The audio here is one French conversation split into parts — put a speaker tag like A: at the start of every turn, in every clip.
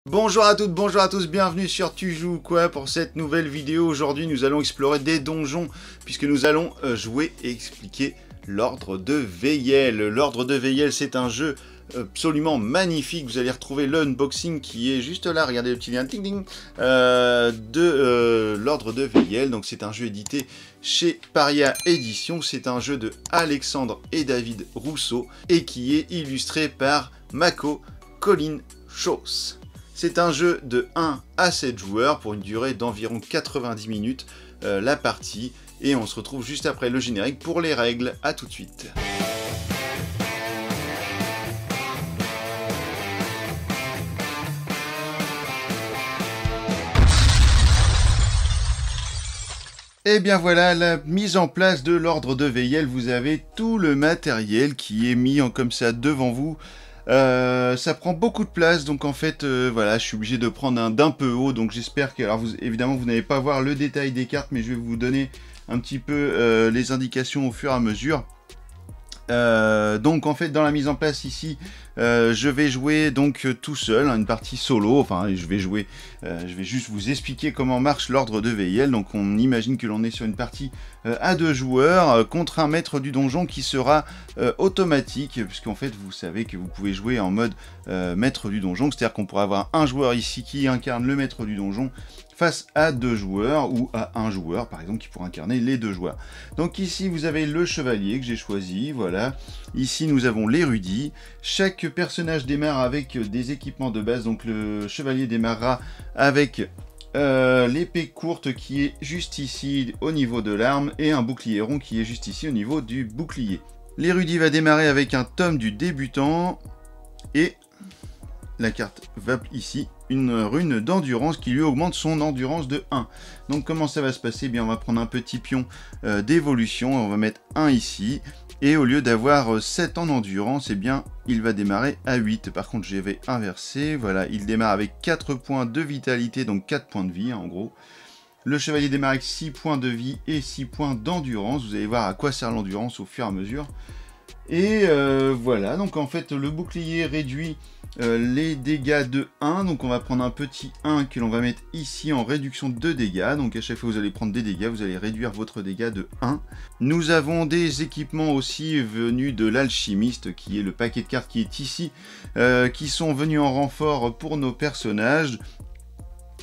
A: Bonjour à toutes, bonjour à tous, bienvenue sur Tu joues quoi pour cette nouvelle vidéo. Aujourd'hui nous allons explorer des donjons puisque nous allons jouer et expliquer l'Ordre de Veyel. L'Ordre de Veyel, c'est un jeu absolument magnifique. Vous allez retrouver l'unboxing qui est juste là, regardez le petit lien ding ding, de l'Ordre de Veyel. Donc c'est un jeu édité chez Paria Édition, c'est un jeu de Alexandre et David Rousseau et qui est illustré par Mako Colin Schoss. C'est un jeu de 1 à 7 joueurs pour une durée d'environ 90 minutes la partie. Et on se retrouve juste après le générique pour les règles. A tout de suite. Et bien voilà, la mise en place de l'Ordre de Veyel. Vous avez tout le matériel qui est mis comme ça devant vous. Ça prend beaucoup de place, donc en fait, voilà, je suis obligé de prendre un d'un peu haut, donc j'espère que, alors évidemment, vous n'allez pas voir le détail des cartes, mais je vais vous donner un petit peu les indications au fur et à mesure. Donc en fait, dans la mise en place ici, je vais jouer donc tout seul, une partie solo. Enfin, je vais juste vous expliquer comment marche l'Ordre de Veyel. Donc on imagine que l'on est sur une partie à 2 joueurs contre un maître du donjon qui sera automatique, puisqu'en fait vous savez que vous pouvez jouer en mode maître du donjon, c'est-à-dire qu'on pourra avoir un joueur ici qui incarne le maître du donjon face à 2 joueurs, ou à un joueur, par exemple, qui pourra incarner les 2 joueurs. Donc ici, vous avez le chevalier que j'ai choisi, voilà. Ici, nous avons l'érudit. Chaque personnage démarre avec des équipements de base, donc le chevalier démarrera avec l'épée courte qui est juste ici au niveau de l'arme, et un bouclier rond qui est juste ici au niveau du bouclier. L'érudit va démarrer avec un tome du débutant, et la carte va ici, une rune d'endurance qui lui augmente son endurance de 1. Donc comment ça va se passer? Bien, on va prendre un petit pion d'évolution, on va mettre 1 ici, et au lieu d'avoir 7 en endurance, eh bien, il va démarrer à 8. Par contre, j'avais inversé, voilà, il démarre avec 4 points de vitalité, donc 4 points de vie, en gros. Le chevalier démarre avec 6 points de vie et 6 points d'endurance. Vous allez voir à quoi sert l'endurance au fur et à mesure. Et voilà, donc en fait, le bouclier réduit les dégâts de 1, donc on va prendre un petit 1 que l'on va mettre ici en réduction de dégâts, donc à chaque fois que vous allez prendre des dégâts, vous allez réduire votre dégât de 1. Nous avons des équipements aussi venus de l'alchimiste, qui est le paquet de cartes qui est ici, qui sont venus en renfort pour nos personnages.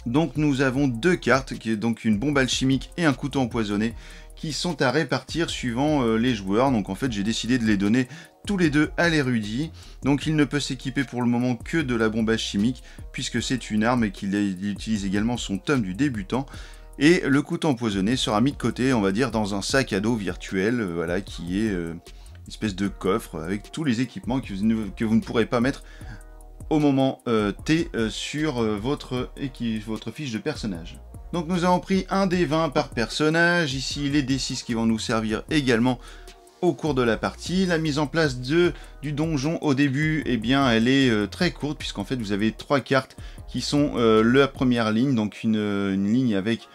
A: Donc nous avons 2 cartes, qui est donc une bombe alchimique et un couteau empoisonné, qui sont à répartir suivant les joueurs. Donc en fait j'ai décidé de les donner tous les 2 à l'érudit. Donc il ne peut s'équiper pour le moment que de la bombe chimique, puisque c'est une arme et qu'il utilise également son tome du débutant. Et le couteau empoisonné sera mis de côté, on va dire, dans un sac à dos virtuel, voilà, qui est une espèce de coffre avec tous les équipements que vous ne pourrez pas mettre au moment T sur votre fiche de personnage. Donc nous avons pris un dé 20 par personnage, ici les D6 qui vont nous servir également au cours de la partie. La mise en place du donjon au début, eh bien elle est très courte, puisqu'en fait vous avez 3 cartes qui sont la première ligne, donc une ligne avec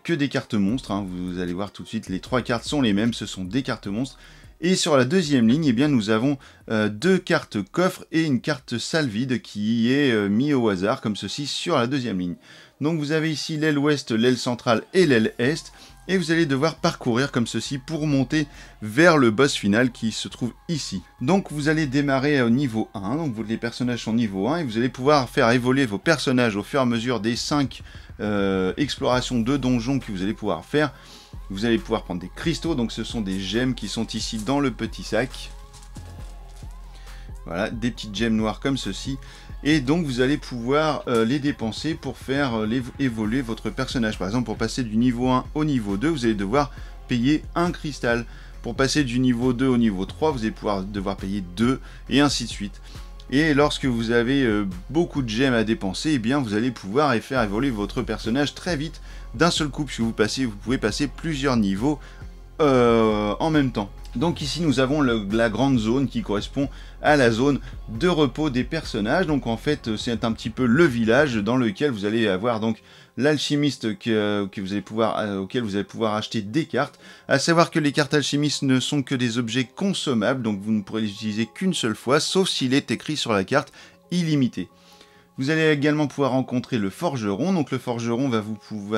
A: que des cartes monstres, hein. Vous allez voir tout de suite, les 3 cartes sont les mêmes, ce sont des cartes monstres. Et sur la deuxième ligne, eh bien, nous avons 2 cartes coffre et une carte salle vide qui est mis au hasard, comme ceci, sur la deuxième ligne. Donc vous avez ici l'aile ouest, l'aile centrale et l'aile est, et vous allez devoir parcourir comme ceci pour monter vers le boss final qui se trouve ici. Donc vous allez démarrer au niveau 1, donc les personnages sont niveau 1, et vous allez pouvoir faire évoluer vos personnages au fur et à mesure des 5 explorations de donjons que vous allez pouvoir faire. Vous allez pouvoir prendre des cristaux, donc ce sont des gemmes qui sont ici dans le petit sac. Voilà, des petites gemmes noires comme ceci. Et donc vous allez pouvoir les dépenser pour faire évoluer votre personnage. Par exemple, pour passer du niveau 1 au niveau 2, vous allez devoir payer un cristal. Pour passer du niveau 2 au niveau 3, vous allez devoir payer 2, et ainsi de suite. Et lorsque vous avez beaucoup de gemmes à dépenser, eh bien vous allez pouvoir faire évoluer votre personnage très vite d'un seul coup, puisque vous pouvez passer plusieurs niveaux en même temps. Donc ici nous avons la grande zone qui correspond à la zone de repos des personnages. Donc en fait c'est un petit peu le village dans lequel vous allez avoir donc l'alchimiste auquel vous allez pouvoir acheter des cartes. À savoir que les cartes alchimistes ne sont que des objets consommables, donc vous ne pourrez les utiliser qu'une seule fois, sauf s'il est écrit sur la carte illimité. Vous allez également pouvoir rencontrer le forgeron. Donc le forgeron va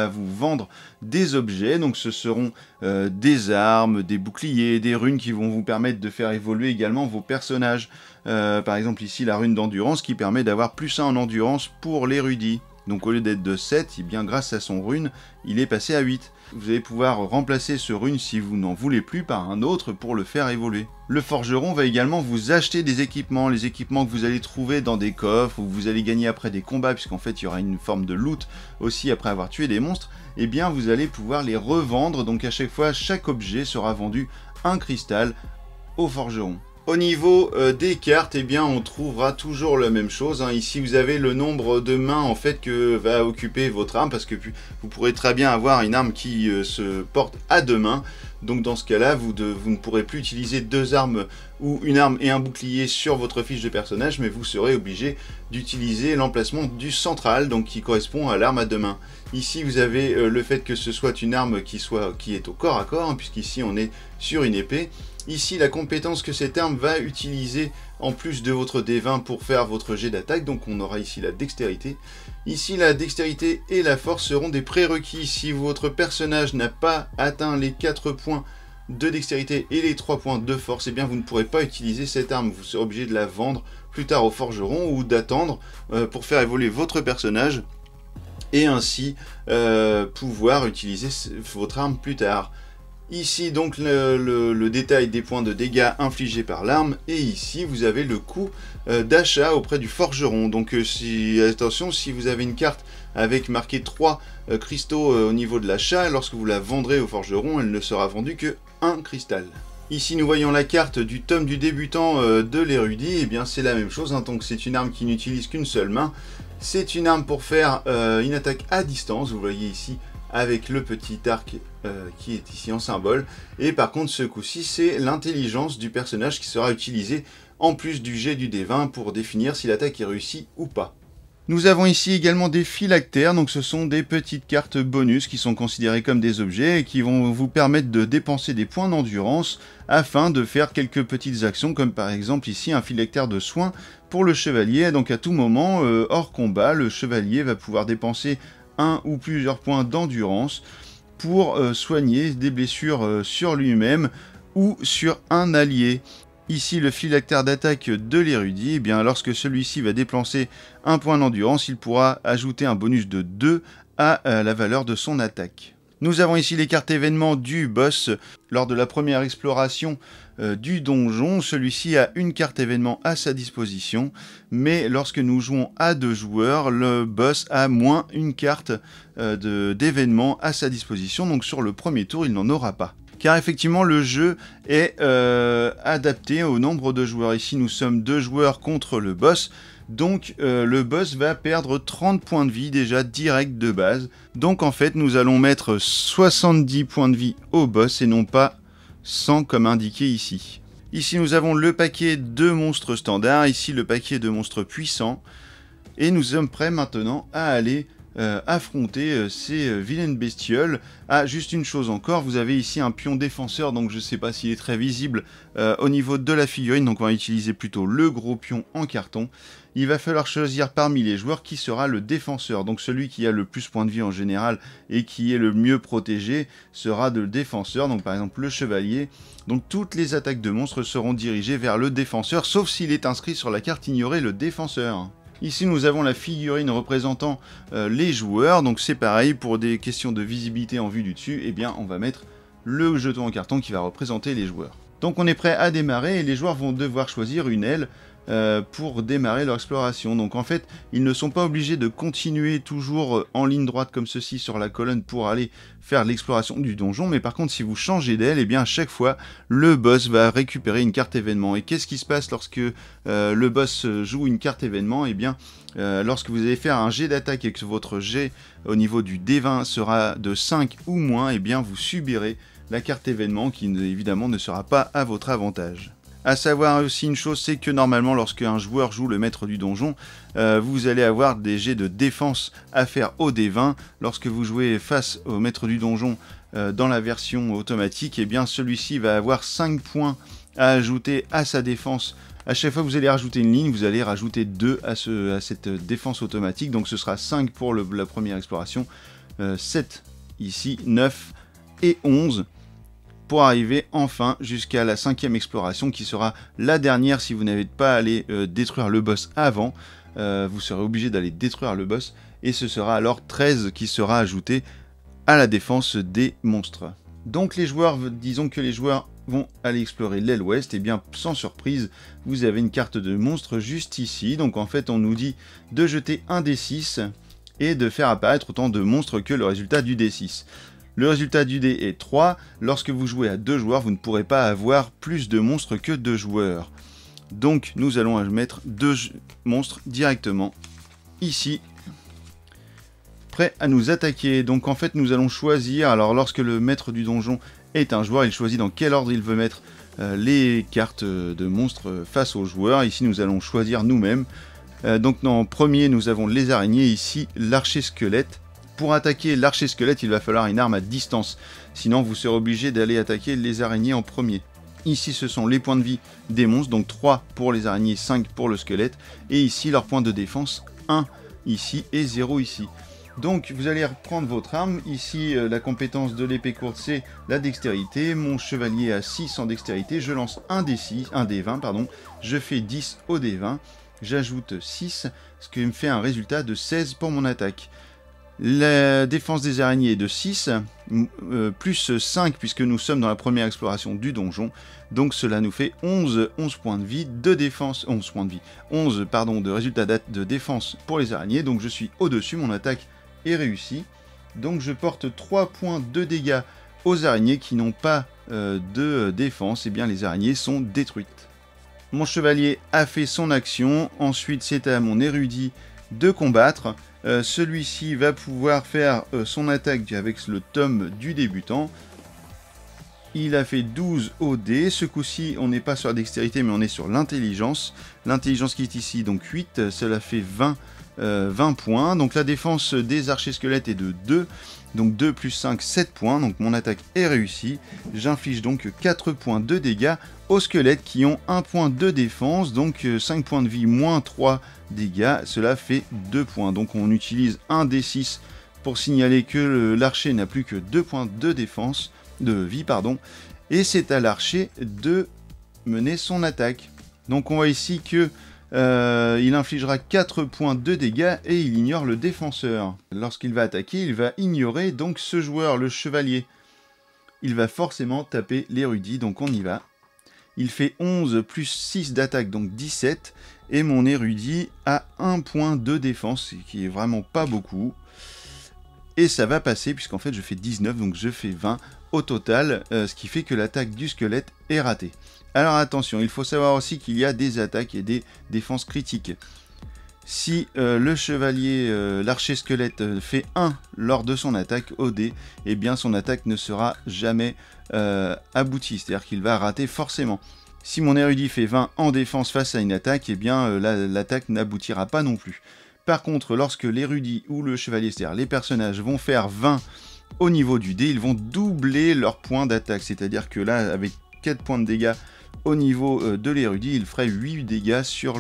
A: vous vendre des objets. Donc ce seront des armes, des boucliers, des runes qui vont vous permettre de faire évoluer également vos personnages. Par exemple ici la rune d'endurance qui permet d'avoir +1 en endurance pour l'érudit. Donc au lieu d'être de 7, et bien grâce à son rune, il est passé à 8. Vous allez pouvoir remplacer ce rune si vous n'en voulez plus par un autre pour le faire évoluer. Le forgeron va également vous acheter des équipements, les équipements que vous allez trouver dans des coffres, ou vous allez gagner après des combats, puisqu'en fait il y aura une forme de loot aussi après avoir tué des monstres, et bien vous allez pouvoir les revendre, donc à chaque fois, chaque objet sera vendu 1 cristal au forgeron. Au niveau des cartes, eh bien, on trouvera toujours la même chose. Hein. Ici, vous avez le nombre de mains en fait que va occuper votre arme, parce que vous pourrez très bien avoir une arme qui se porte à 2 mains. Donc dans ce cas-là, vous ne pourrez plus utiliser 2 armes ou une arme et un bouclier sur votre fiche de personnage, mais vous serez obligé d'utiliser l'emplacement du central, donc qui correspond à l'arme à 2 mains. Ici, vous avez le fait que ce soit une arme qui est au corps à corps, hein, puisqu'ici on est sur une épée. Ici, la compétence que cette arme va utiliser en plus de votre D20 pour faire votre jet d'attaque, donc on aura ici la dextérité. Ici, la dextérité et la force seront des prérequis. Si votre personnage n'a pas atteint les 4 points de dextérité et les 3 points de force, eh bien vous ne pourrez pas utiliser cette arme. Vous serez obligé de la vendre plus tard au forgeron ou d'attendre pour faire évoluer votre personnage et ainsi pouvoir utiliser votre arme plus tard. Ici donc le détail des points de dégâts infligés par l'arme, et ici vous avez le coût d'achat auprès du forgeron. Donc attention, si vous avez une carte avec marqué 3 cristaux au niveau de l'achat, lorsque vous la vendrez au forgeron, elle ne sera vendue que 1 cristal. Ici nous voyons la carte du tome du débutant de l'érudit, et bien c'est la même chose, hein. Donc c'est une arme qui n'utilise qu'une seule main. C'est une arme pour faire une attaque à distance, vous voyez ici, avec le petit arc qui est ici en symbole. Et par contre, ce coup-ci, c'est l'intelligence du personnage qui sera utilisée en plus du jet du D20 pour définir si l'attaque est réussie ou pas. Nous avons ici également des phylactères, donc ce sont des petites cartes bonus qui sont considérées comme des objets et qui vont vous permettre de dépenser des points d'endurance afin de faire quelques petites actions, comme par exemple ici un phylactère de soin pour le chevalier. Donc à tout moment, hors combat, le chevalier va pouvoir dépenser 1 ou plusieurs points d'endurance pour soigner des blessures sur lui-même ou sur un allié. Ici, le phylactère d'attaque de l'érudit, eh bien, lorsque celui-ci va dépenser 1 point d'endurance, il pourra ajouter un bonus de 2 à la valeur de son attaque. Nous avons ici les cartes événements du boss. Lors de la première exploration du donjon, celui-ci a une carte événement à sa disposition, mais lorsque nous jouons à 2 joueurs, le boss a moins une carte d'événement à sa disposition, donc sur le premier tour, il n'en aura pas. Car effectivement, le jeu est adapté au nombre de joueurs. Ici, nous sommes 2 joueurs contre le boss. Donc le boss va perdre 30 points de vie déjà direct de base. Donc en fait nous allons mettre 70 points de vie au boss et non pas 100 comme indiqué ici. Ici nous avons le paquet de monstres standards, ici le paquet de monstres puissants. Et nous sommes prêts maintenant à aller affronter ces vilaines bestioles. Ah, juste une chose encore, vous avez ici un pion défenseur, donc je ne sais pas s'il est très visible au niveau de la figurine, donc on va utiliser plutôt le gros pion en carton. Il va falloir choisir parmi les joueurs qui sera le défenseur, donc celui qui a le plus points de vie en général et qui est le mieux protégé sera le défenseur, donc par exemple le chevalier. Donc toutes les attaques de monstres seront dirigées vers le défenseur, sauf s'il est inscrit sur la carte ignorer le défenseur. Ici nous avons la figurine représentant les joueurs, donc c'est pareil, pour des questions de visibilité en vue du dessus, eh bien on va mettre le jeton en carton qui va représenter les joueurs. Donc on est prêt à démarrer et les joueurs vont devoir choisir une aile pour démarrer leur exploration. Donc en fait, ils ne sont pas obligés de continuer toujours en ligne droite comme ceci sur la colonne pour aller faire l'exploration du donjon, mais par contre si vous changez d'aile, et bien à chaque fois le boss va récupérer une carte événement. Et qu'est-ce qui se passe lorsque le boss joue une carte événement? Et bien lorsque vous allez faire un jet d'attaque et que votre jet au niveau du D20 sera de 5 ou moins, et bien vous subirez la carte événement qui évidemment ne sera pas à votre avantage. A savoir aussi une chose, c'est que normalement lorsque un joueur joue le maître du donjon, vous allez avoir des jets de défense à faire au D20. Lorsque vous jouez face au maître du donjon dans la version automatique, eh bien celui-ci va avoir 5 points à ajouter à sa défense À chaque fois que vous allez rajouter une ligne, vous allez rajouter 2 à cette défense automatique. Donc ce sera 5 pour la première exploration, 7 ici, 9 et 11 pour arriver enfin jusqu'à la 5e exploration qui sera la dernière si vous n'avez pas allé détruire le boss avant. Vous serez obligé d'aller détruire le boss et ce sera alors 13 qui sera ajouté à la défense des monstres. Donc les joueurs, disons que les joueurs vont aller explorer l'aile ouest, et bien sans surprise, vous avez une carte de monstres juste ici. Donc en fait on nous dit de jeter un D6 et de faire apparaître autant de monstres que le résultat du D6. Le résultat du dé est 3. Lorsque vous jouez à 2 joueurs, vous ne pourrez pas avoir plus de monstres que 2 joueurs. Donc nous allons mettre 2 monstres directement ici, prêts à nous attaquer. Donc en fait nous allons choisir, alors lorsque le maître du donjon est un joueur, il choisit dans quel ordre il veut mettre les cartes de monstres face aux joueurs. Ici nous allons choisir nous-mêmes. Donc en premier nous avons les araignées, ici l'archer squelette. Pour attaquer l'archer squelette, il va falloir une arme à distance, sinon vous serez obligé d'aller attaquer les araignées en premier. Ici ce sont les points de vie des monstres, donc 3 pour les araignées, 5 pour le squelette, et ici leur point de défense, 1 ici et 0 ici. Donc vous allez reprendre votre arme, ici la compétence de l'épée courte c'est la dextérité, mon chevalier a 6 en dextérité, je lance un D20 pardon, je fais 10 au D20, j'ajoute 6, ce qui me fait un résultat de 16 pour mon attaque. La défense des araignées est de 6, plus 5 puisque nous sommes dans la première exploration du donjon. Donc cela nous fait 11 points de vie de défense, 11 pardon, de résultat de défense pour les araignées. Donc je suis au-dessus, mon attaque est réussie. Donc je porte 3 points de dégâts aux araignées qui n'ont pas de défense. Et bien les araignées sont détruites. Mon chevalier a fait son action, ensuite c'est à mon érudit de combattre. Celui-ci va pouvoir faire son attaque avec le tome du débutant. Il a fait 12 au dé. Ce coup-ci, on n'est pas sur la dextérité, mais on est sur l'intelligence. L'intelligence qui est ici, donc 8, cela fait 20 points. Donc la défense des archers squelettes est de 2. Donc 2 plus 5, 7 points. Donc mon attaque est réussie. J'inflige donc 4 points de dégâts aux squelettes qui ont 1 point de défense. Donc 5 points de vie moins 3 dégâts. Cela fait 2 points. Donc on utilise un D6 pour signaler que l'archer n'a plus que 2 points de défense, de vie, pardon. Et c'est à l'archer de mener son attaque. Donc on voit ici que il infligera 4 points de dégâts et il ignore le défenseur. Lorsqu'il va attaquer, il va ignorer donc ce joueur, le chevalier. Il va forcément taper l'érudit, donc on y va. Il fait 11 plus 6 d'attaque, donc 17. Et mon érudit a 1 point de défense, ce qui est vraiment pas beaucoup. Et ça va passer, puisqu'en fait je fais 19, donc je fais 20 au total, ce qui fait que l'attaque du squelette est ratée. Alors attention, il faut savoir aussi qu'il y a des attaques et des défenses critiques. Si le chevalier, l'archer squelette, fait 1 lors de son attaque au dé, eh bien son attaque ne sera jamais aboutie, c'est-à-dire qu'il va rater forcément. Si mon érudit fait 20 en défense face à une attaque, eh bien l'attaque n'aboutira pas non plus. Par contre, lorsque l'érudit ou le chevalier, c'est-à-dire les personnages, vont faire 20 au niveau du dé, ils vont doubler leur point d'attaque, c'est-à-dire que là, avec 4 points de dégâts au niveau de l'érudit, il ferait 8 dégâts sur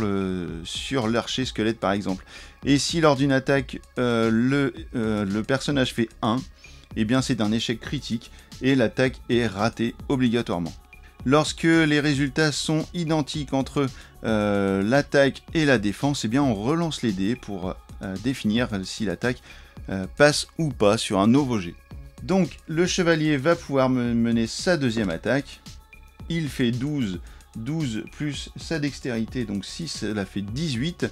A: l'archer squelette par exemple. Et si lors d'une attaque, le personnage fait 1, eh bien c'est un échec critique et l'attaque est ratée obligatoirement. Lorsque les résultats sont identiques entre l'attaque et la défense, eh bien on relance les dés pour définir si l'attaque passe ou pas sur un nouveau jet. Donc le chevalier va pouvoir mener sa deuxième attaque. Il fait 12 plus sa dextérité, donc 6, cela fait 18.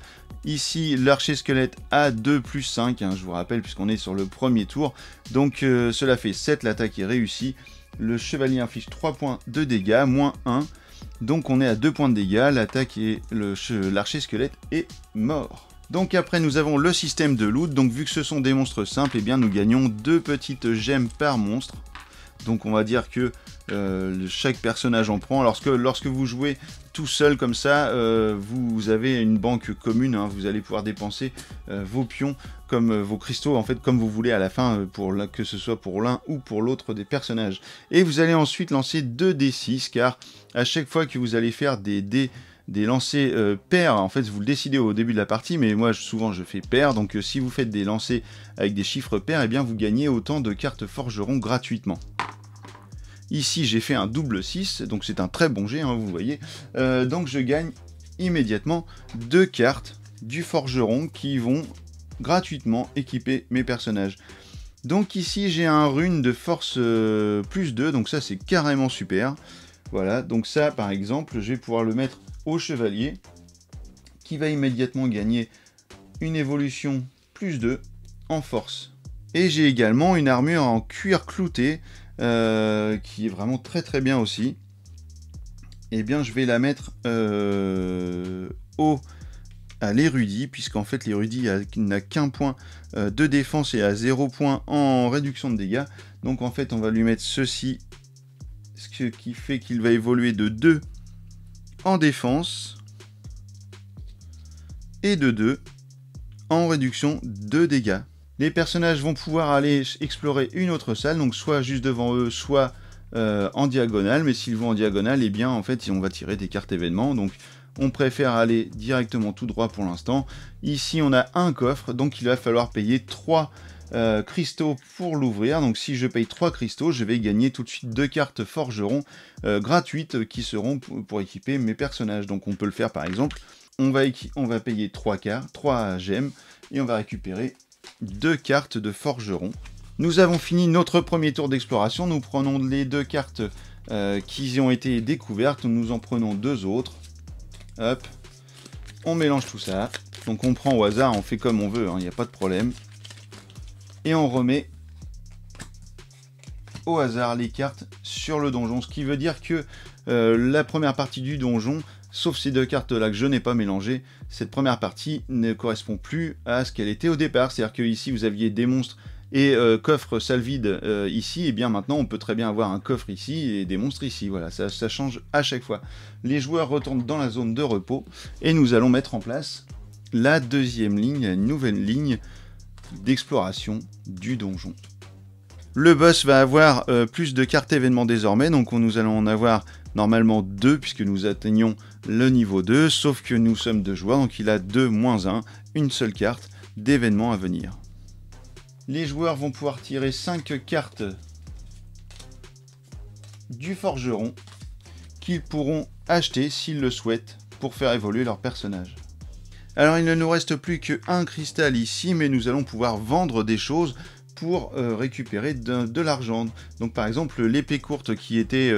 A: Ici, l'archer squelette a 2 plus 5, hein, je vous rappelle, puisqu'on est sur le premier tour. Donc cela fait 7, l'attaque est réussie. Le chevalier inflige 3 points de dégâts, moins 1. Donc on est à 2 points de dégâts, l'attaque et l'archer squelette est mort. Donc après nous avons le système de loot, donc vu que ce sont des monstres simples, eh bien nous gagnons 2 petites gemmes par monstre. Donc on va dire que chaque personnage en prend. Lorsque vous jouez tout seul comme ça, vous avez une banque commune, hein, vous allez pouvoir dépenser vos pions comme vos cristaux, en fait, comme vous voulez à la fin, que ce soit pour l'un ou pour l'autre des personnages. Et vous allez ensuite lancer 2 D6, car à chaque fois que vous allez faire des dés des lancers pairs, en fait vous le décidez au début de la partie, mais moi souvent je fais pair, donc si vous faites des lancers avec des chiffres pairs, et bien vous gagnez autant de cartes forgeron gratuitement. Ici j'ai fait un double 6, donc c'est un très bon jet, hein, vous voyez, donc je gagne immédiatement 2 cartes du forgeron qui vont gratuitement équiper mes personnages. Donc ici j'ai un rune de force plus 2, donc ça c'est carrément super. Voilà, donc ça par exemple je vais pouvoir le mettre au chevalier qui va immédiatement gagner une évolution plus 2 en force. Et j'ai également une armure en cuir clouté qui est vraiment très très bien aussi. Et bien je vais la mettre à l'érudit, puisqu'en fait l'érudit n'a qu'un point de défense et a 0 point en réduction de dégâts. Donc en fait on va lui mettre ceci, ce qui fait qu'il va évoluer de 2 en défense et de 2 en réduction de dégâts. Les personnages vont pouvoir aller explorer une autre salle, donc soit juste devant eux, soit en diagonale, mais s'ils vont en diagonale, eh bien en fait on va tirer des cartes événements, donc on préfère aller directement tout droit pour l'instant. Ici on a un coffre, donc il va falloir payer 3 cristaux pour l'ouvrir, donc si je paye 3 cristaux, je vais gagner tout de suite 2 cartes forgeron gratuites qui seront pour équiper mes personnages. Donc on peut le faire par exemple, on va payer 3 gemmes, et on va récupérer 2 cartes de forgeron. Nous avons fini notre premier tour d'exploration, nous prenons les 2 cartes qui ont été découvertes, nous en prenons 2 autres. Hop, on mélange tout ça, donc on prend au hasard, on fait comme on veut, il n'y a pas de problème. Et on remet au hasard les cartes sur le donjon, ce qui veut dire que la première partie du donjon, sauf ces 2 cartes là que je n'ai pas mélangées, cette première partie ne correspond plus à ce qu'elle était au départ. C'est-à-dire que ici vous aviez des monstres et coffre salle vide ici, et bien maintenant on peut très bien avoir un coffre ici et des monstres ici. Voilà, ça change à chaque fois. Les joueurs retournent dans la zone de repos et nous allons mettre en place la deuxième ligne, la nouvelle ligne d'exploration du donjon. Le boss va avoir plus de cartes événements désormais, donc nous allons en avoir normalement 2 puisque nous atteignons le niveau 2, sauf que nous sommes 2 joueurs, donc il a 2-1, une seule carte d'événements à venir. Les joueurs vont pouvoir tirer 5 cartes du forgeron qu'ils pourront acheter s'ils le souhaitent pour faire évoluer leur personnage. Alors il ne nous reste plus qu'un cristal ici, mais nous allons pouvoir vendre des choses pour récupérer de l'argent. Donc par exemple l'épée courte qui était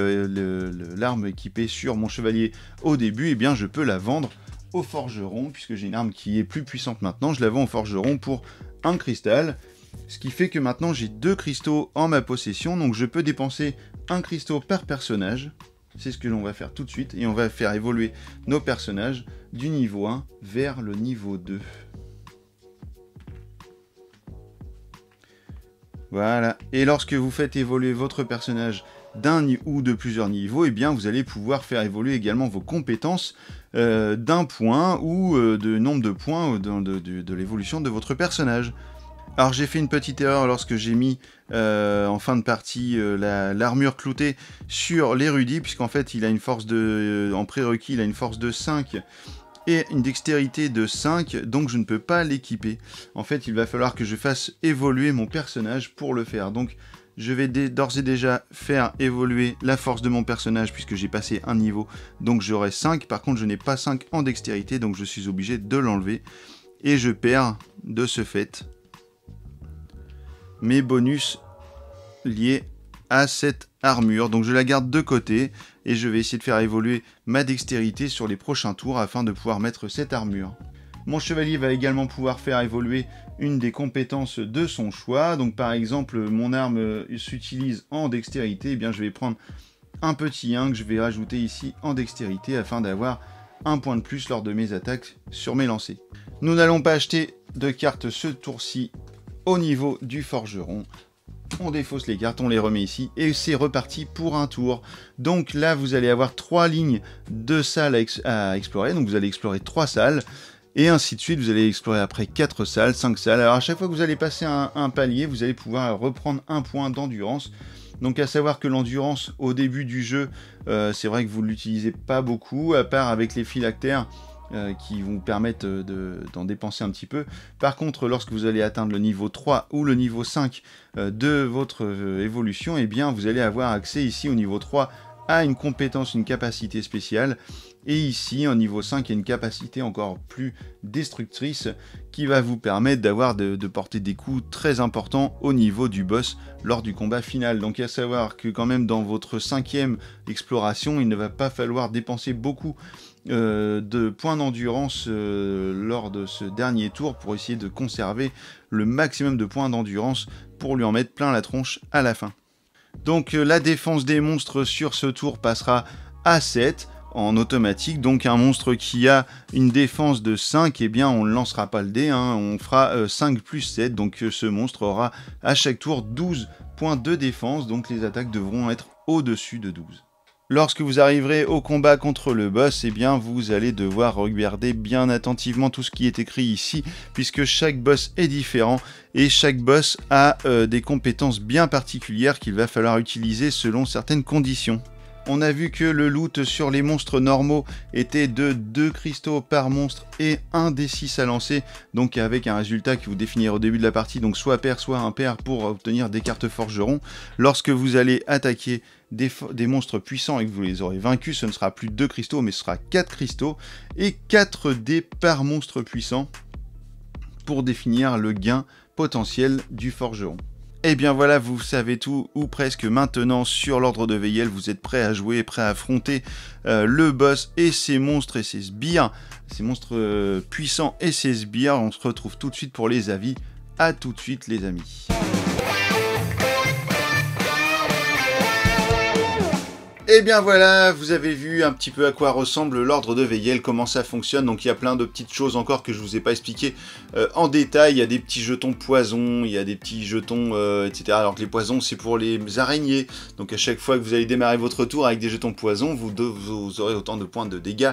A: l'arme équipée sur mon chevalier au début, eh bien je peux la vendre au forgeron, puisque j'ai une arme qui est plus puissante maintenant, je la vends au forgeron pour un cristal. Ce qui fait que maintenant j'ai 2 cristaux en ma possession, donc je peux dépenser un cristaux par personnage. C'est ce que l'on va faire tout de suite, et on va faire évoluer nos personnages du niveau 1 vers le niveau 2. Voilà, et lorsque vous faites évoluer votre personnage d'un ou de plusieurs niveaux, eh bien vous allez pouvoir faire évoluer également vos compétences d'un point ou de nombre de points de l'évolution de votre personnage. Alors j'ai fait une petite erreur lorsque j'ai mis en fin de partie l'armure cloutée sur l'érudit, puisqu'en fait il a une force en prérequis, il a une force de 5 et une dextérité de 5, donc je ne peux pas l'équiper. En fait il va falloir que je fasse évoluer mon personnage pour le faire. Donc je vais d'ores et déjà faire évoluer la force de mon personnage puisque j'ai passé un niveau, donc j'aurai 5. Par contre je n'ai pas 5 en dextérité, donc je suis obligé de l'enlever. Et je perds de ce fait mes bonus liés à cette armure. Donc je la garde de côté et je vais essayer de faire évoluer ma dextérité sur les prochains tours afin de pouvoir mettre cette armure. Mon chevalier va également pouvoir faire évoluer une des compétences de son choix. Donc par exemple, mon arme s'utilise en dextérité, et bien je vais prendre un petit 1 que je vais rajouter ici en dextérité afin d'avoir un point de plus lors de mes attaques sur mes lancers. Nous n'allons pas acheter de cartes ce tour-ci au niveau du forgeron. On défausse les cartes, on les remet ici et c'est reparti pour un tour. Donc là vous allez avoir 3 lignes de salles à explorer, donc vous allez explorer 3 salles et ainsi de suite. Vous allez explorer après 4 salles, 5 salles. Alors à chaque fois que vous allez passer un palier, vous allez pouvoir reprendre un point d'endurance Donc à savoir que l'endurance au début du jeu, c'est vrai que vous ne l'utilisez pas beaucoup, à part avec les phylactères qui vous permettent d'en dépenser un petit peu. Par contre, lorsque vous allez atteindre le niveau 3 ou le niveau 5 de votre évolution, eh bien vous allez avoir accès ici au niveau 3 à une compétence, une capacité spéciale. Et ici, en niveau 5, il y a une capacité encore plus destructrice qui va vous permettre de porter des coups très importants au niveau du boss lors du combat final. Donc à savoir que quand même dans votre 5e exploration, il ne va pas falloir dépenser beaucoup de points d'endurance lors de ce dernier tour pour essayer de conserver le maximum de points d'endurance pour lui en mettre plein la tronche à la fin. Donc la défense des monstres sur ce tour passera à 7 en automatique, donc un monstre qui a une défense de 5, eh bien on ne lancera pas le dé, hein, on fera 5 plus 7, donc ce monstre aura à chaque tour 12 points de défense, donc les attaques devront être au-dessus de 12. Lorsque vous arriverez au combat contre le boss, eh bien vous allez devoir regarder bien attentivement tout ce qui est écrit ici, puisque chaque boss est différent et chaque boss a des compétences bien particulières qu'il va falloir utiliser selon certaines conditions. On a vu que le loot sur les monstres normaux était de 2 cristaux par monstre et 1 D6 à lancer, donc avec un résultat qui vous définira au début de la partie, donc soit pair soit impair pour obtenir des cartes forgeron. Lorsque vous allez attaquer des monstres puissants et que vous les aurez vaincus, ce ne sera plus 2 cristaux mais ce sera 4 cristaux et 4 dés par monstre puissant pour définir le gain potentiel du forgeron. Et bien voilà, vous savez tout, ou presque maintenant, sur l'ordre de Veyel. Vous êtes prêts à jouer, prêts à affronter le boss et ses monstres et ses sbires, ces monstres puissants et ses sbires. On se retrouve tout de suite pour les avis. À tout de suite les amis. Et bien voilà, vous avez vu un petit peu à quoi ressemble l'ordre de Veyel, comment ça fonctionne. Donc il y a plein de petites choses encore que je vous ai pas expliqué en détail. Il y a des petits jetons poison, il y a des petits jetons, etc. Alors que les poisons, c'est pour les araignées. Donc à chaque fois que vous allez démarrer votre tour avec des jetons poison, vous aurez autant de points de dégâts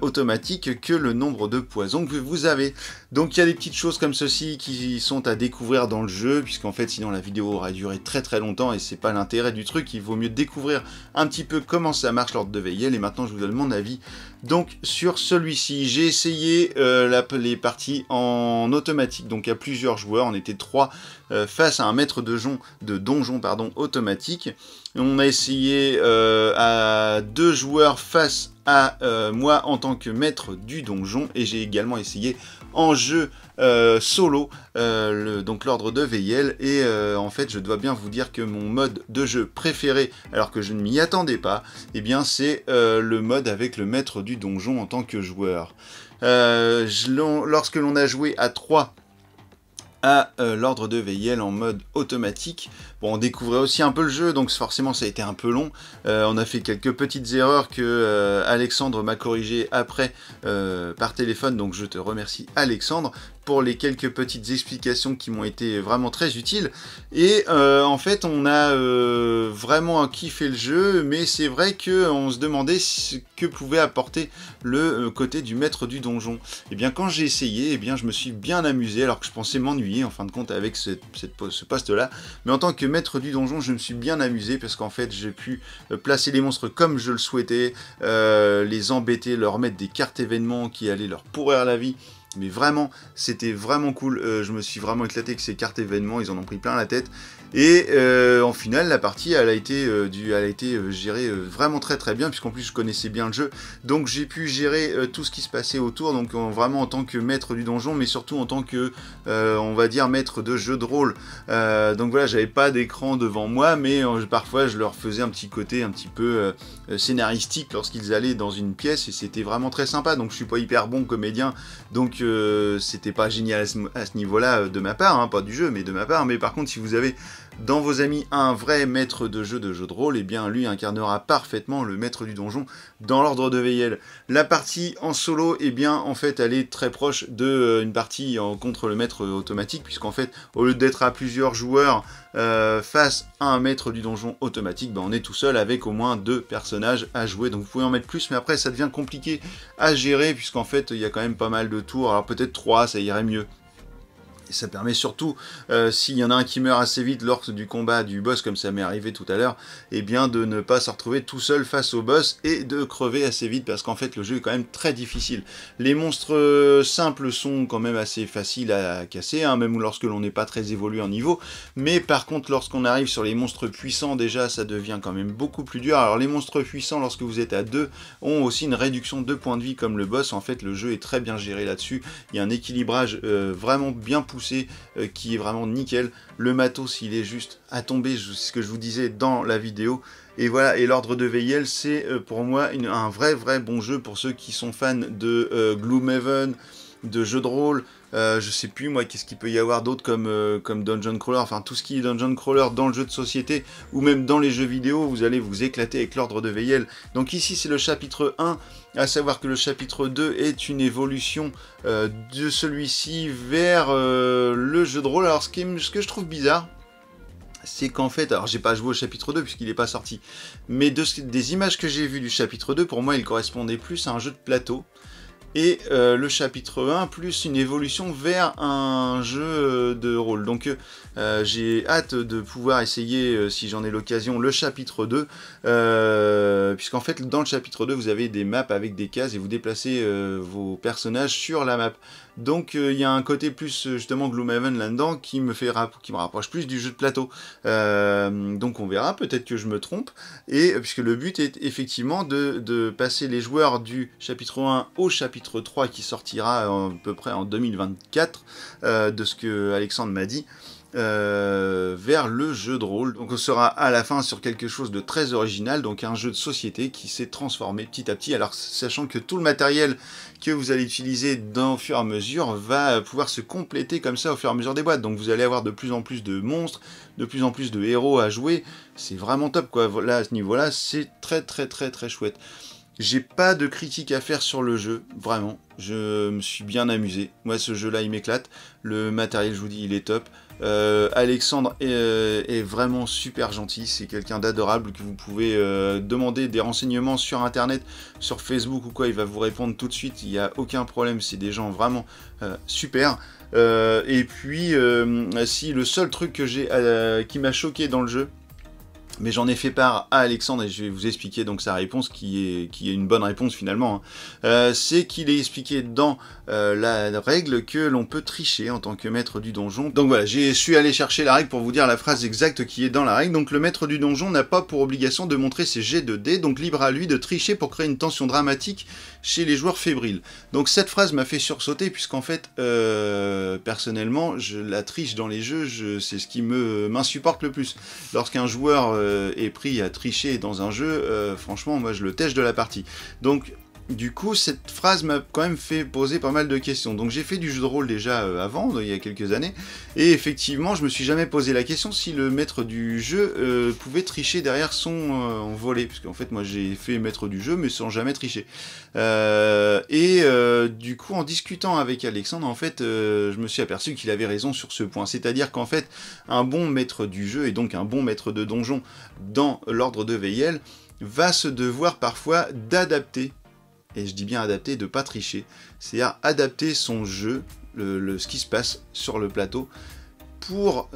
A: automatiques que le nombre de poisons que vous avez. Donc il y a des petites choses comme ceci qui sont à découvrir dans le jeu, puisqu'en fait sinon la vidéo aurait duré très très longtemps et c'est pas l'intérêt du truc. Il vaut mieux découvrir un petit peu comment ça marche l'ordre de Veyel, et maintenant je vous donne mon avis donc sur celui-ci. J'ai essayé les parties en automatique, donc à plusieurs joueurs, on était 3 face à un maître de donjon automatique. On a essayé à 2 joueurs face à moi en tant que maître du donjon, et j'ai également essayé en jeu solo, donc l'ordre de Veyel, et en fait je dois bien vous dire que mon mode de jeu préféré, alors que je ne m'y attendais pas, eh bien c'est le mode avec le maître du donjon en tant que joueur. Lorsque l'on a joué à 3 à l'ordre de Veyel en mode automatique. Bon, on découvrait aussi un peu le jeu, donc forcément ça a été un peu long. On a fait quelques petites erreurs que Alexandre m'a corrigé après par téléphone, donc je te remercie Alexandre pour les quelques petites explications qui m'ont été vraiment très utiles. Et en fait on a vraiment kiffé le jeu, mais c'est vrai qu'on se demandait ce que pouvait apporter le côté du maître du donjon. Et bien quand j'ai essayé, eh bien je me suis bien amusé, alors que je pensais m'ennuyer en fin de compte avec ce poste là, mais en tant que maître du donjon je me suis bien amusé, parce qu'en fait j'ai pu placer les monstres comme je le souhaitais, les embêter, leur mettre des cartes événements qui allaient leur pourrir la vie. Mais vraiment, c'était vraiment cool, je me suis vraiment éclaté avec ces cartes événements, ils en ont pris plein la tête. Et en final, la partie, elle a été gérée vraiment très très bien, puisqu'en plus je connaissais bien le jeu. Donc j'ai pu gérer tout ce qui se passait autour, donc vraiment en tant que maître du donjon, mais surtout en tant que, on va dire, maître de jeu de rôle. Donc voilà, j'avais pas d'écran devant moi, mais parfois je leur faisais un petit côté un petit peu scénaristique lorsqu'ils allaient dans une pièce, et c'était vraiment très sympa. Donc je suis pas hyper bon comédien, donc c'était pas génial à ce niveau-là de ma part, hein, pas du jeu, mais de ma part. Mais par contre, si vous avez dans vos amis un vrai maître de jeu de rôle, et bien lui incarnera parfaitement le maître du donjon dans l'ordre de Veyel. La partie en solo, et bien en fait elle est très proche de une partie contre le maître automatique, puisqu'en fait au lieu d'être à plusieurs joueurs face à un maître du donjon automatique, ben, on est tout seul avec au moins 2 personnages à jouer. Donc vous pouvez en mettre plus, mais après ça devient compliqué à gérer, puisqu'en fait il y a quand même pas mal de tours. Alors peut-être 3, ça irait mieux. Et ça permet surtout, s'il y en a un qui meurt assez vite lors du combat du boss, comme ça m'est arrivé tout à l'heure, eh bien de ne pas se retrouver tout seul face au boss et de crever assez vite, parce qu'en fait le jeu est quand même très difficile. Les monstres simples sont quand même assez faciles à casser, hein, même lorsque l'on n'est pas très évolué en niveau, mais par contre lorsqu'on arrive sur les monstres puissants, déjà ça devient quand même beaucoup plus dur. Alors les monstres puissants, lorsque vous êtes à 2, ont aussi une réduction de points de vie comme le boss. En fait le jeu est très bien géré là-dessus, il y a un équilibrage vraiment bien poussé, qui est vraiment nickel. Le matos il est juste à tomber, ce que je vous disais dans la vidéo. Et voilà, et l'Ordre de Veyel, c'est pour moi un vrai bon jeu pour ceux qui sont fans de Gloomhaven, de jeux de rôle. Je sais plus moi qu'est-ce qu'il peut y avoir d'autre comme Dungeon Crawler, enfin tout ce qui est Dungeon Crawler dans le jeu de société ou même dans les jeux vidéo, vous allez vous éclater avec l'Ordre de Veyel. Donc ici c'est le chapitre 1, à savoir que le chapitre 2 est une évolution de celui-ci vers le jeu de rôle. Alors ce que je trouve bizarre, c'est qu'en fait, alors j'ai pas joué au chapitre 2 puisqu'il n'est pas sorti, mais des images que j'ai vues du chapitre 2, pour moi il correspondait plus à un jeu de plateau. Et le chapitre 1 plus une évolution vers un jeu de rôle. Donc j'ai hâte de pouvoir essayer, si j'en ai l'occasion, le chapitre 2, puisqu'en fait dans le chapitre 2 vous avez des maps avec des cases et vous déplacez vos personnages sur la map. Donc il y a un côté plus justement Gloomhaven là-dedans qui me rapproche plus du jeu de plateau. Donc on verra, peut-être que je me trompe, et puisque le but est effectivement de passer les joueurs du chapitre 1 au chapitre 3 qui sortira à peu près en 2024, de ce que Alexandre m'a dit. Vers le jeu de rôle. Donc on sera à la fin sur quelque chose de très original, donc un jeu de société qui s'est transformé petit à petit, alors sachant que tout le matériel que vous allez utiliser au fur et à mesure va pouvoir se compléter comme ça au fur et à mesure des boîtes, donc vous allez avoir de plus en plus de monstres, de plus en plus de héros à jouer, c'est vraiment top quoi. Là à ce niveau là c'est très chouette. J'ai pas de critique à faire sur le jeu, vraiment, je me suis bien amusé, moi ce jeu là il m'éclate, le matériel je vous dis il est top. Alexandre est vraiment super gentil, c'est quelqu'un d'adorable que vous pouvez demander des renseignements sur internet, sur Facebook ou quoi, il va vous répondre tout de suite, il n'y a aucun problème, c'est des gens vraiment super. Et puis si le seul truc que j'ai qui m'a choqué dans le jeu, mais j'en ai fait part à Alexandre et je vais vous expliquer donc sa réponse qui est une bonne réponse finalement, hein. C'est qu'il est expliqué dans la règle que l'on peut tricher en tant que maître du donjon. Donc voilà, je suis allé chercher la règle pour vous dire la phrase exacte qui est dans la règle. Donc le maître du donjon n'a pas pour obligation de montrer ses jets de dés, donc libre à lui de tricher pour créer une tension dramatique chez les joueurs fébriles. Donc cette phrase m'a fait sursauter puisqu'en fait, personnellement, je la triche dans les jeux, c'est ce qui m'insupporte le plus. Lorsqu'un joueur est pris à tricher dans un jeu, franchement, moi je le tèche de la partie. Donc du coup, cette phrase m'a quand même fait poser pas mal de questions. Donc j'ai fait du jeu de rôle déjà avant, il y a quelques années, et effectivement, je me suis jamais posé la question si le maître du jeu pouvait tricher derrière son volet, parce qu'en fait, moi j'ai fait maître du jeu, mais sans jamais tricher. Du coup, en discutant avec Alexandre, en fait, je me suis aperçu qu'il avait raison sur ce point. C'est-à-dire qu'en fait, un bon maître du jeu, et donc un bon maître de donjon dans l'Ordre de Veyel, va se devoir parfois d'adapter, et je dis bien adapter, de pas tricher, c'est-à-dire adapter son jeu, ce qui se passe sur le plateau, pour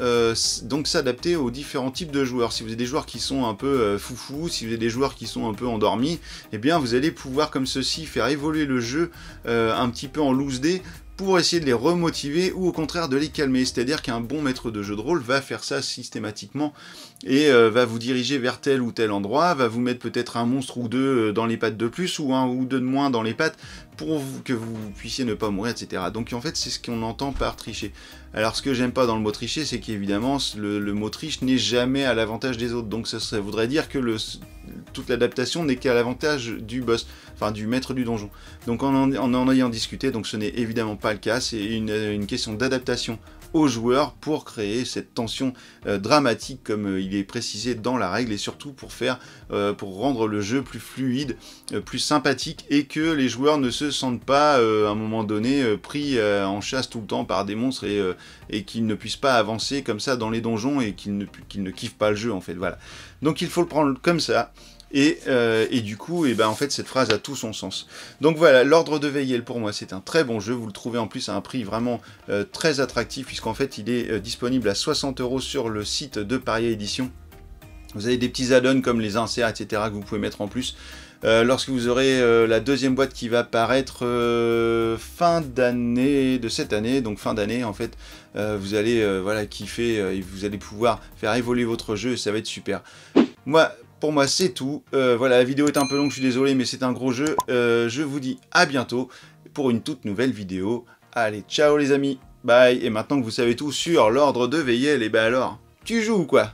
A: donc s'adapter aux différents types de joueurs. Si vous avez des joueurs qui sont un peu foufou, si vous avez des joueurs qui sont un peu endormis, eh bien vous allez pouvoir comme ceci faire évoluer le jeu un petit peu en loose day, pour essayer de les remotiver ou au contraire de les calmer. C'est-à-dire qu'un bon maître de jeu de rôle va faire ça systématiquement et va vous diriger vers tel ou tel endroit, va vous mettre peut-être un monstre ou deux dans les pattes de plus ou un ou deux de moins dans les pattes pour que vous puissiez ne pas mourir, etc. Donc en fait c'est ce qu'on entend par tricher. Alors ce que j'aime pas dans le mot tricher, c'est qu'évidemment le mot triche n'est jamais à l'avantage des autres. Donc ça voudrait dire que toute l'adaptation n'est qu'à l'avantage du boss, enfin du maître du donjon. Donc en ayant discuté, donc ce n'est évidemment pas le cas, c'est une question d'adaptation aux joueurs pour créer cette tension dramatique comme il est précisé dans la règle, et surtout pour rendre le jeu plus fluide, plus sympathique, et que les joueurs ne se sentent pas à un moment donné pris en chasse tout le temps par des monstres et qu'ils ne puissent pas avancer comme ça dans les donjons et qu'ils ne kiffent pas le jeu en fait, voilà. Donc il faut le prendre comme ça. et du coup, et ben, en fait, cette phrase a tout son sens. Donc voilà, l'Ordre de Veyel, pour moi, c'est un très bon jeu. Vous le trouvez en plus à un prix vraiment très attractif, puisqu'en fait, il est disponible à 60 € sur le site de Paria Édition. Vous avez des petits add-ons comme les inserts, etc. que vous pouvez mettre en plus. Lorsque vous aurez la deuxième boîte qui va paraître fin d'année de cette année, donc fin d'année en fait, vous allez voilà, kiffer et vous allez pouvoir faire évoluer votre jeu et ça va être super. Pour moi c'est tout. Voilà, la vidéo est un peu longue, je suis désolé, mais c'est un gros jeu. Je vous dis à bientôt pour une toute nouvelle vidéo. Allez, ciao les amis, bye. Et maintenant que vous savez tout sur l'Ordre de Veyel, et ben alors, tu joues ou quoi?